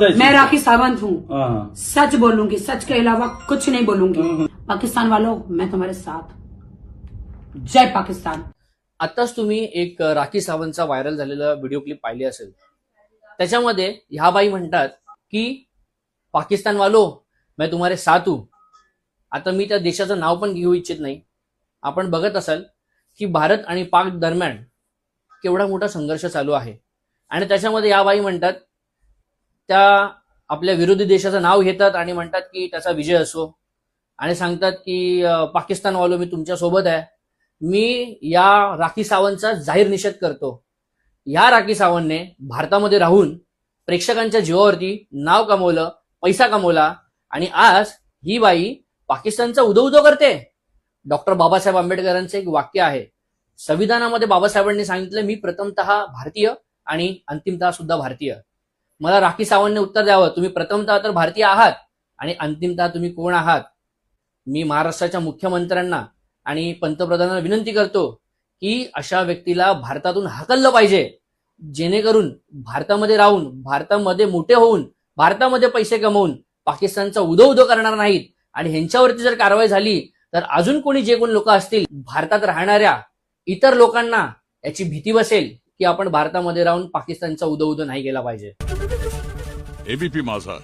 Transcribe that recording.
बताइए। मैं राखी सावंत हूँ, हाँ। सच बोलूंगी, सच के अलावा कुछ नहीं बोलूंगी। पाकिस्तान वालों, मैं तुम्हारे साथ। जय पाकिस्तान। आताच तुम्ही एक राखी सावंतचा व्हायरल झालेला व्हिडिओ क्लिप पाहिली असेल. त्याच्यामध्ये ह्या बाई म्हणतात की पाकिस्तान वालो मैं तुम्हारे साथ हूं. आता मी त्या देशाचं नाव पण घेऊ इच्छित नाही. आपण बघत असाल की भारत आणि पाक दरम्यान केवढा मोठा संघर्ष चालू आहे आणि त्याच्यामध्ये या बाई म्हणतात त्या आपल्या विरोधी देशाचं नाव घेतात आणि म्हणतात की त्याचा विजय असो आणि सांगतात की पाकिस्तान वालो मी तुमच्या सोबत आहे. मी या राखी सावंतचा जाहीर निषेध करतो. या राखी सावंतने भारतामध्ये राहून प्रेक्षकांच्या जीवावरती नाव कमवलं, पैसा कमवला आणि आज ही बाई पाकिस्तानचा उदो करते. डॉक्टर बाबासाहेब आंबेडकरांचं एक वाक्य आहे. संविधानामध्ये बाबासाहेबांनी सांगितलं मी प्रथमतः भारतीय आणि अंतिमतः सुद्धा भारतीय. मला राखी सावंतने उत्तर द्यावं, तुम्ही प्रथमतः तर भारतीय आहात आणि अंतिमतः तुम्ही कोण आहात. मी महाराष्ट्राच्या मुख्यमंत्र्यांना आणि पंतप्रधानांना विनंती करतो की अशा व्यक्तीला भारतातून हाकललं पाहिजे, जेणेकरून भारतामध्ये राहून, भारतामध्ये मोठे होऊन, भारतामध्ये पैसे कमवून पाकिस्तानचा उदो करणार नाहीत. आणि ह्यांच्यावरती जर कारवाई झाली तर अजून कोणी जे कोणी लोक असतील भारतात राहणाऱ्या इतर लोकांना याची भीती बसेल की आपण भारतामध्ये राहून पाकिस्तानचा उदो नाही केला पाहिजे. एबीपी माझा